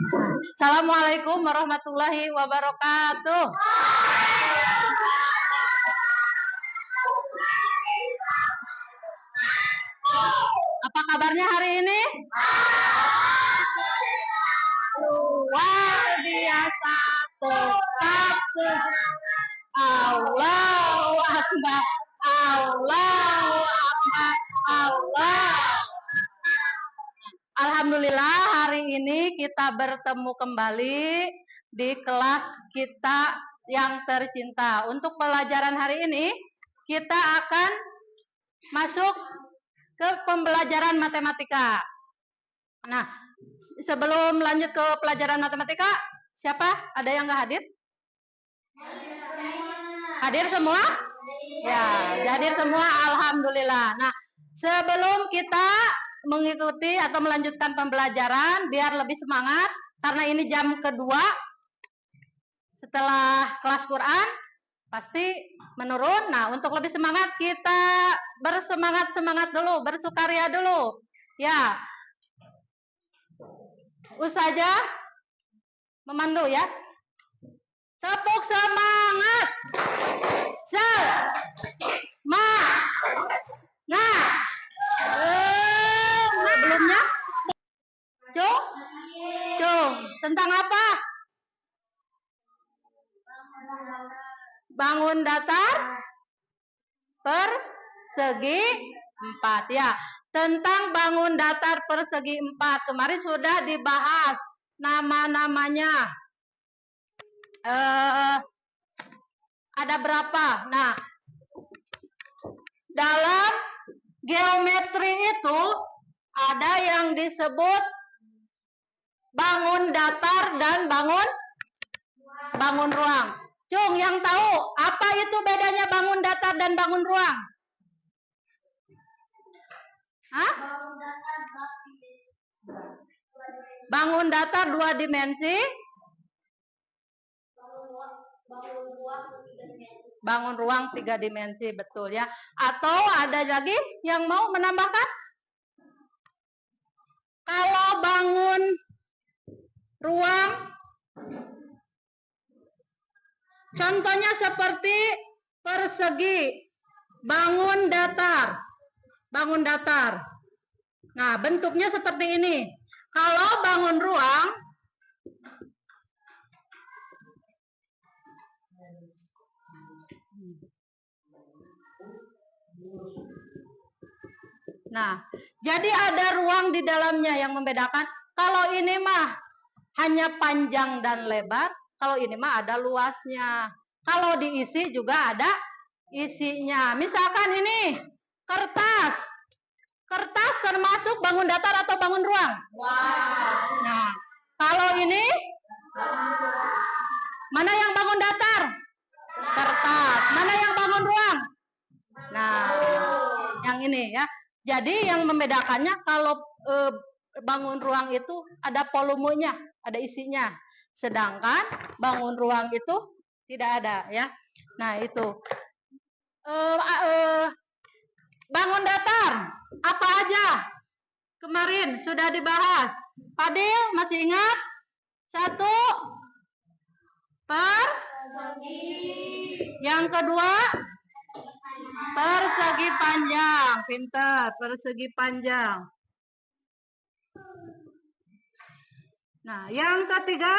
Assalamualaikum warahmatullahi wabarakatuh. Apa kabarnya hari ini? Luar biasa, tetap Allahu Akbar, Allahu Akbar, Allah. Alhamdulillah hari ini kita bertemu kembali di kelas kita yang tercinta. Untuk pelajaran hari ini kita akan masuk ke pembelajaran matematika. Nah, sebelum lanjut ke pelajaran matematika, siapa? Ada yang nggak hadir? Hadir semua? Ya, hadir semua. Alhamdulillah. Nah, sebelum kita mengikuti atau melanjutkan pembelajaran, biar lebih semangat, karena ini jam kedua setelah kelas Quran, pasti menurun. Nah, untuk lebih semangat, kita bersemangat dulu, bersukaria dulu. Ya, Ustazah memandu ya. Tepuk semangat. Sebelumnya, tentang apa? Bangun datar persegi 4 ya. Tentang bangun datar persegi 4 kemarin sudah dibahas nama-namanya. Ada berapa? Nah, dalam geometri itu ada yang disebut bangun datar dan bangun ruang. Cung, yang tahu apa itu bedanya bangun datar dan bangun ruang? Hah? Bangun datar 2 dimensi. Bangun ruang 3 dimensi, betul ya. Atau ada lagi yang mau menambahkan? Kalau bangun ruang, contohnya seperti persegi, bangun datar. Nah, bentuknya seperti ini. Kalau bangun ruang, nah, jadi ada ruang di dalamnya yang membedakan. Kalau ini mah hanya panjang dan lebar, kalau ini mah ada luasnya. Kalau diisi juga ada isinya. Misalkan ini kertas. Kertas termasuk bangun datar atau bangun ruang? Nah, kalau ini mana yang bangun datar? Kertas. Mana yang bangun ruang? Nah, yang ini ya. Jadi yang membedakannya kalau bangun ruang itu ada volumenya, ada isinya. Sedangkan bangun ruang itu tidak ada ya. Nah, itu. Bangun datar apa aja? Kemarin sudah dibahas. Fadil masih ingat? 1 yang kedua persegi panjang. Pintar, persegi panjang. Nah, yang ketiga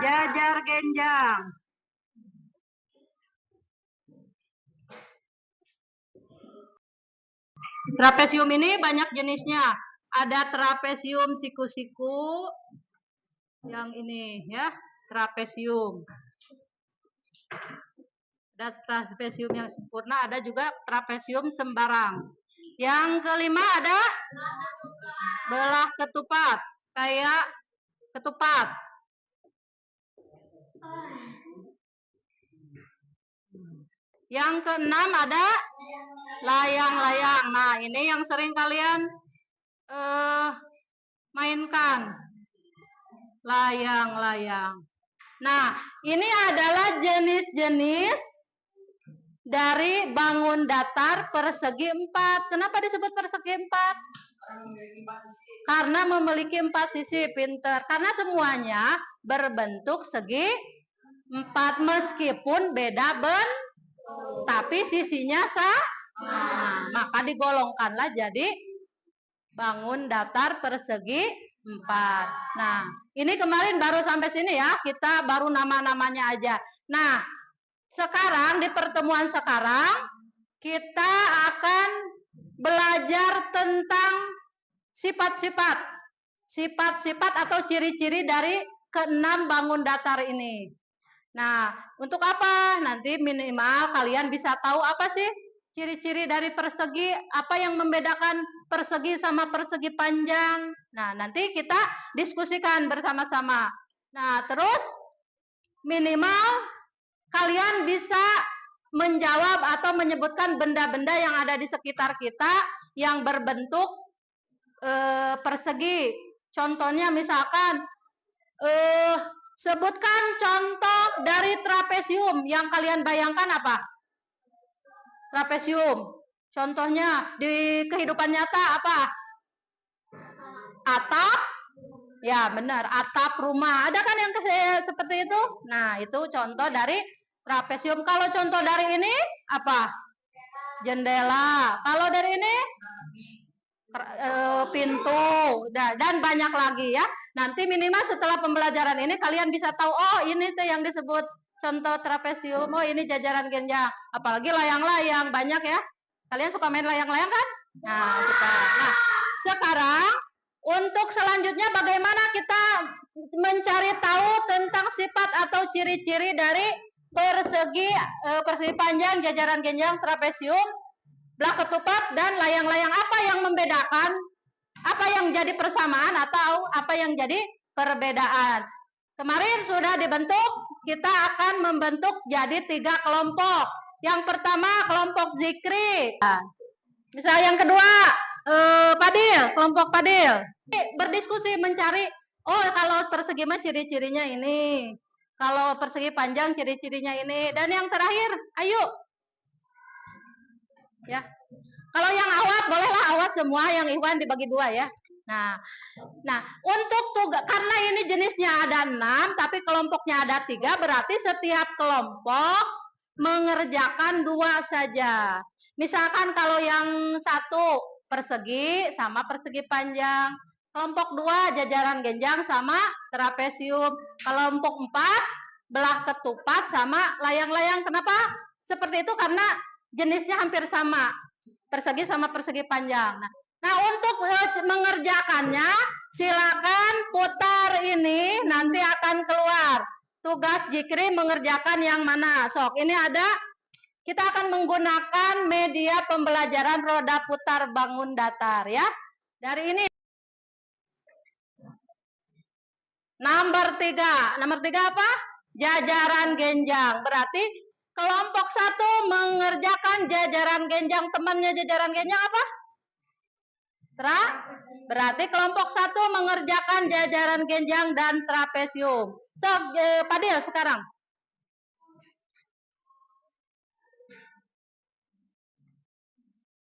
jajar genjang. Trapesium ini banyak jenisnya. Ada trapesium siku-siku. Yang ini ya, trapesium. Ada trapesium yang sempurna, ada juga trapesium sembarang. Yang kelima ada belah ketupat, kayak ketupat. Yang keenam ada layang-layang. Nah, ini yang sering kalian mainkan. Layang-layang. Nah, ini adalah jenis-jenis dari bangun datar persegi 4. Kenapa disebut persegi 4? Karena memiliki 4 sisi, pinter. Karena semuanya berbentuk segi 4 meskipun beda tapi sisinya sama. Maka digolongkanlah jadi bangun datar persegi 4. Nah, ini kemarin baru sampai sini ya. Kita baru nama-namanya aja. Nah, sekarang di pertemuan sekarang kita akan belajar tentang sifat-sifat atau ciri-ciri dari keenam bangun datar ini. Nah, untuk apa? Nanti minimal kalian bisa tahu apa sih ciri-ciri dari persegi, apa yang membedakan persegi sama persegi panjang. Nah, nanti kita diskusikan bersama-sama. Nah, terus minimal kalian bisa menjawab atau menyebutkan benda-benda yang ada di sekitar kita yang berbentuk persegi. Contohnya misalkan sebutkan contoh dari trapesium yang kalian bayangkan apa? Trapesium. Contohnya di kehidupan nyata apa? Atap. Ya, benar, atap rumah. Ada kan yang seperti itu? Nah, itu contoh dari trapesium. Kalau contoh dari ini apa? Jendela. Kalau dari ini pintu dan banyak lagi ya. Nanti minimal setelah pembelajaran ini kalian bisa tahu, oh ini tuh yang disebut contoh trapesium, oh ini jajaran genjang. Apalagi layang-layang banyak ya. Kalian suka main layang-layang kan? Nah, sekarang untuk selanjutnya bagaimana kita mencari tahu tentang sifat atau ciri-ciri dari persegi panjang, jajaran genjang, trapesium, belah ketupat, dan layang-layang. Apa yang membedakan? Apa yang jadi persamaan atau apa yang jadi perbedaan? Kemarin sudah dibentuk, kita akan membentuk jadi 3 kelompok. Yang pertama kelompok zikri. Misal yang kedua padil, kelompok padil. Berdiskusi mencari, oh kalau persegi mah ciri-cirinya ini. Kalau persegi panjang ciri-cirinya ini. Dan yang terakhir, ayo. Ya. Kalau yang awat bolehlah awat semua, yang ikhwan dibagi 2 ya. Nah, untuk tugas, karena ini jenisnya ada 6 tapi kelompoknya ada 3, berarti setiap kelompok mengerjakan 2 saja. Misalkan kalau yang 1 persegi sama persegi panjang, kelompok 2 jajaran genjang sama trapesium, kelompok 4 belah ketupat sama layang-layang. Kenapa seperti itu? Karena jenisnya hampir sama, persegi sama persegi panjang. Nah, untuk mengerjakannya silakan putar ini, nanti akan keluar tugas zikri mengerjakan yang mana. Sok, ini ada, kita akan menggunakan media pembelajaran roda putar bangun datar ya. Dari ini nomor 3 apa? Jajaran genjang. Berarti kelompok 1 mengerjakan jajaran genjang. Temannya jajaran genjang apa? Berarti kelompok 1 mengerjakan jajaran genjang dan trapesium. So, Padil sekarang.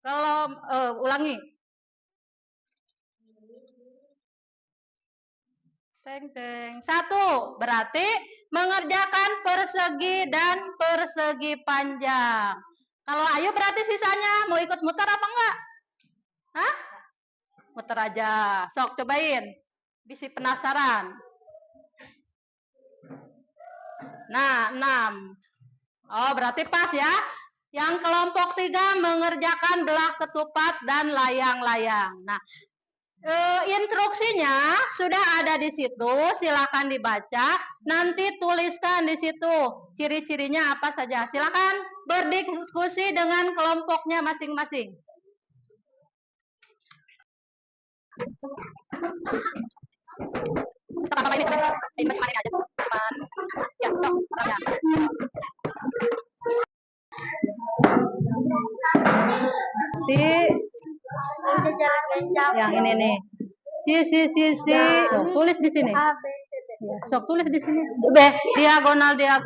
Kalau ulangi. Teng. 1 berarti mengerjakan persegi dan persegi panjang. Kalau Ayu berarti sisanya mau ikut muter apa enggak? Hah? Muter aja. Sok cobain. Bisi penasaran. Nah, 6. Oh, berarti pas ya. Yang kelompok 3 mengerjakan belah ketupat dan layang-layang. Nah, instruksinya sudah ada di situ, silakan dibaca. Nanti tuliskan di situ ciri-cirinya apa saja. Silakan berdiskusi dengan kelompoknya masing-masing. Apa ini sebenarnya? Ini aja. Cuman ya, sok ya. Yang ini nih. Si. Tulis di sini. Sok tulis di sini. Diagonalnya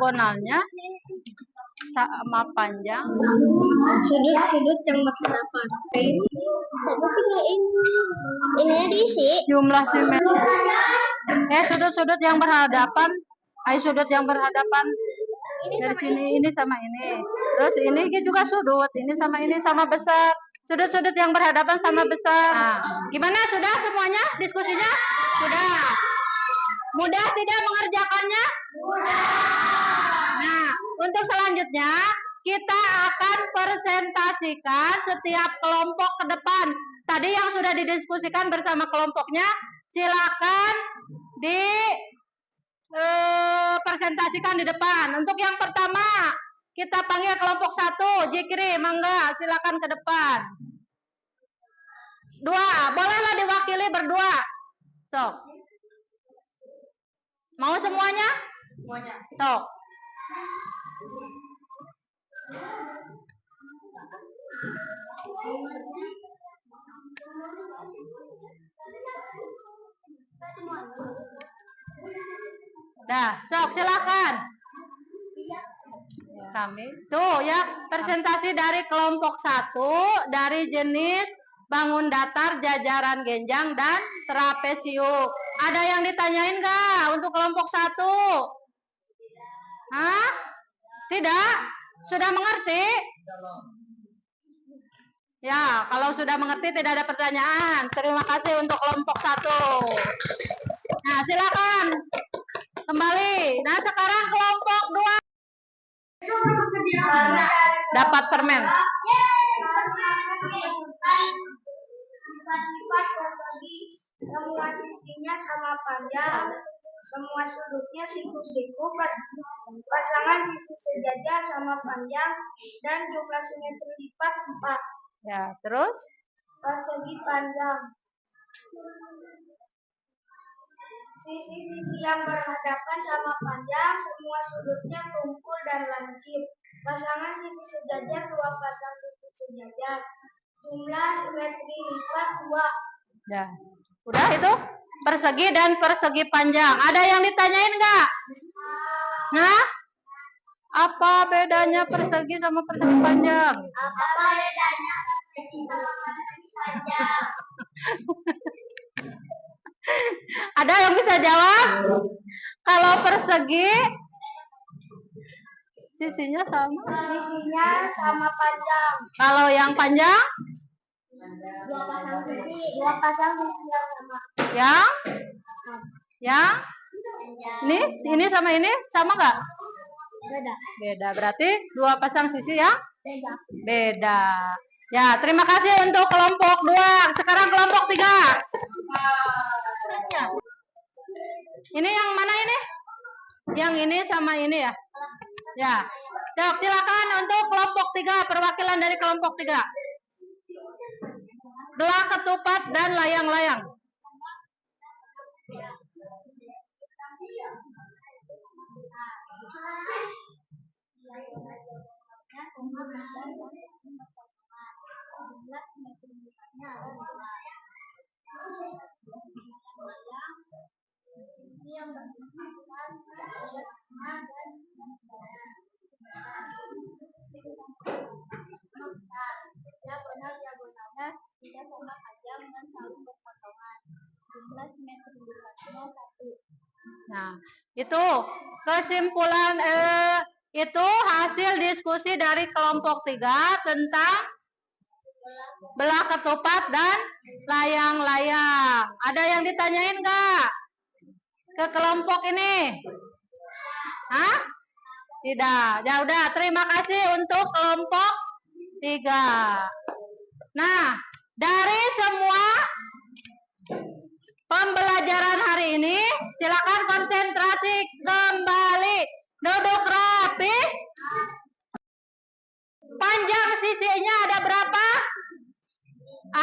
sama panjang. Sudut yang berapa? Ininya diisi. Jumlah simetri. Sudut-sudut yang berhadapan. Ayo sudut yang berhadapan. Dari sini ini sama ini. Terus ini juga sudut. Ini sama besar. Sudut-sudut yang berhadapan sama besar. Nah, gimana? Sudah semuanya diskusinya? Sudah. Mudah tidak mengerjakannya? Nah, untuk selanjutnya kita akan presentasikan setiap kelompok ke depan. Tadi yang sudah didiskusikan bersama kelompoknya, silakan di presentasikan di depan. Untuk yang pertama, kita panggil kelompok 1, Jikri, mangga, silakan ke depan. 2, bolehlah diwakili berdua. Sok. Mau semuanya? Semuanya. Sok. Dah, sok silakan. Kami tuh ya, presentasi dari kelompok 1 dari jenis bangun datar, jajaran genjang dan trapesium. Ada yang ditanyain nggak untuk kelompok 1? Hah? Tidak? Sudah mengerti? Ya, kalau sudah mengerti tidak ada pertanyaan. Terima kasih untuk kelompok 1. Nah, silakan kembali. Nah, sekarang kelompok 2 dapat permen. Semua sisinya sama panjang, semua sudutnya siku-siku, pasangan sisi sejajar sama panjang, dan jumlah simetri lipat 4. Ya, terus? Persegi panjang. Sisi-sisi yang berhadapan sama panjang, semua sudutnya tumpul dan lancip. Pasangan sisi sejajar, 2 pasang sisi sejajar. Jumlah simetri lipat 2. Ya. Udah itu? Persegi dan persegi panjang. Ada yang ditanyain nggak? Nah? Apa bedanya persegi sama persegi panjang? Apa bedanya persegi sama persegi panjang? Ada yang bisa jawab? Kalau persegi sisinya sama? Sisinya sama panjang. Kalau yang panjang? 2 pasang sisi. 2 pasang sisi yang sama. Yang? Yang? Ini sama ini sama nggak? Beda. Beda. Berarti 2 pasang sisi yang? Beda. Beda. Ya, terima kasih untuk kelompok 2. Sekarang kelompok 3. Ini yang mana ini? Yang ini sama ini ya? Ya. Cok, silakan untuk kelompok 3, perwakilan dari kelompok 3. Belah ketupat dan layang-layang. Nah, itu kesimpulan itu hasil diskusi dari kelompok 3 tentang belah ketupat dan layang-layang. Ada yang ditanyain nggak ke kelompok ini? Hah? Tidak. Ya udah, terima kasih untuk kelompok 3. Nah, dari semua pembelajaran hari ini, silakan konsentrasi kembali. Duduk rapi. Panjang sisinya ada berapa?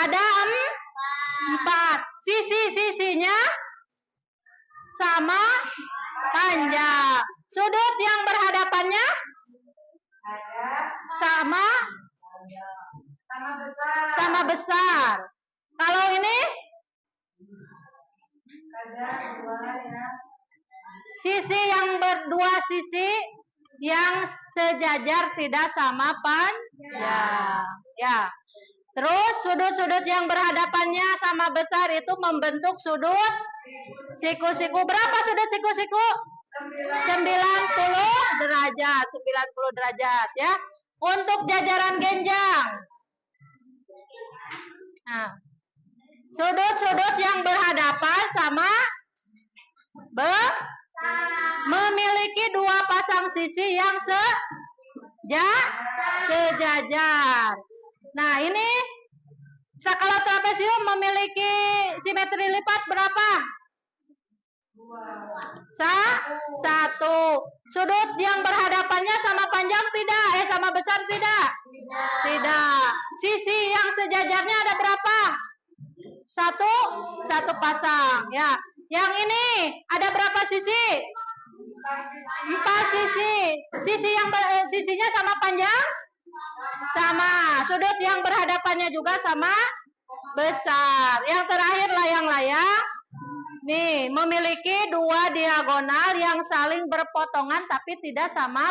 Ada 4. Sisi-sisinya sama panjang. Sudut yang berhadapannya sama besar. Kalau ini sisi yang berdua sisi yang sejajar tidak sama panjang. Ya. Terus sudut-sudut yang berhadapannya sama besar itu membentuk sudut siku-siku. Berapa sudut siku-siku? 90 derajat. 90 derajat ya. Untuk jajaran genjang. Nah, sudut-sudut yang berhadapan sama memiliki dua pasang sisi yang sejajar. Nah, ini kalau trapesium memiliki simetri lipat berapa? Satu. Sudut yang berhadapannya sama panjang tidak? Sama besar tidak? Tidak. Sisi yang sejajarnya ada berapa? Satu pasang. Ya. Yang ini ada berapa sisi? 4 sisi. Sisinya sama panjang? Sama. Sudut yang berhadapannya juga sama besar. Yang terakhir layang-layang. Nih, memiliki dua diagonal yang saling berpotongan tapi tidak sama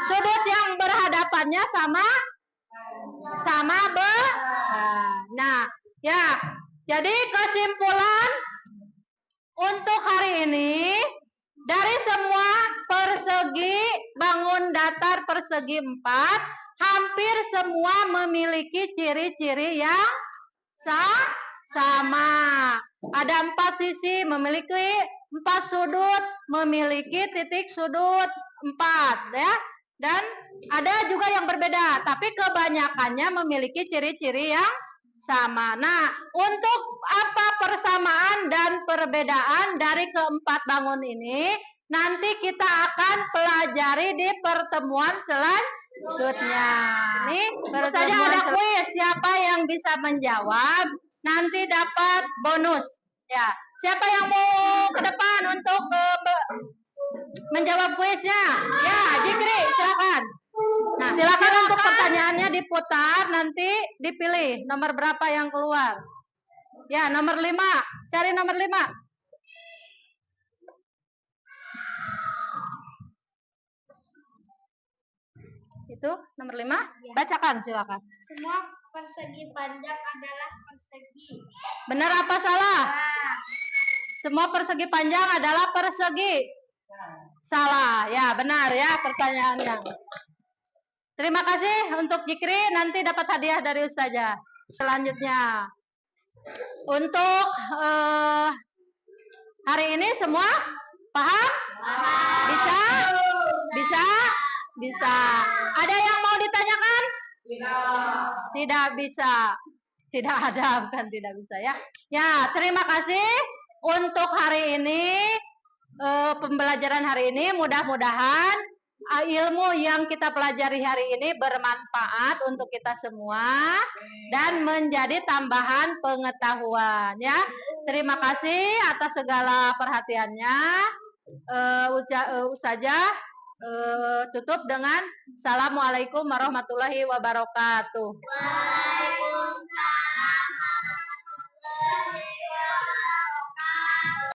sudut yang berhadapannya sama Nah, ya. Jadi kesimpulan untuk hari ini dari semua persegi bangun datar persegi 4, hampir semua memiliki ciri-ciri yang sama. Ada 4 sisi, memiliki 4 sudut, memiliki titik sudut 4 ya. Dan ada juga yang berbeda, tapi kebanyakannya memiliki ciri-ciri yang sama. Nah, untuk apa persamaan dan perbedaan dari keempat bangun ini nanti kita akan pelajari di pertemuan selanjutnya. Ini baru saja ada kuis, siapa yang bisa menjawab nanti dapat bonus. Ya, siapa yang mau ke depan untuk menjawab kuisnya? Ya, Jikri, silakan. Nah, silakan untuk pertanyaannya diputar, nanti dipilih nomor berapa yang keluar. Ya, nomor 5. Cari nomor 5. Itu nomor 5. Bacakan, silakan. Semua persegi panjang adalah persegi. Benar apa salah? Semua persegi panjang adalah persegi. Salah. Ya, benar ya pertanyaannya. Terima kasih untuk Jikri, nanti dapat hadiah dari Ustazah. Selanjutnya, untuk hari ini semua paham? Bisa. Ada yang mau ditanyakan? Tidak bisa. Tidak ada, bukan tidak bisa ya. Ya, terima kasih untuk hari ini, pembelajaran hari ini. Mudah-mudahan ilmu yang kita pelajari hari ini bermanfaat untuk kita semua dan menjadi tambahan pengetahuan ya. Terima kasih atas segala perhatiannya. Ustazah tutup dengan Assalamualaikum warahmatullahi wabarakatuh. Waalaikumsalam.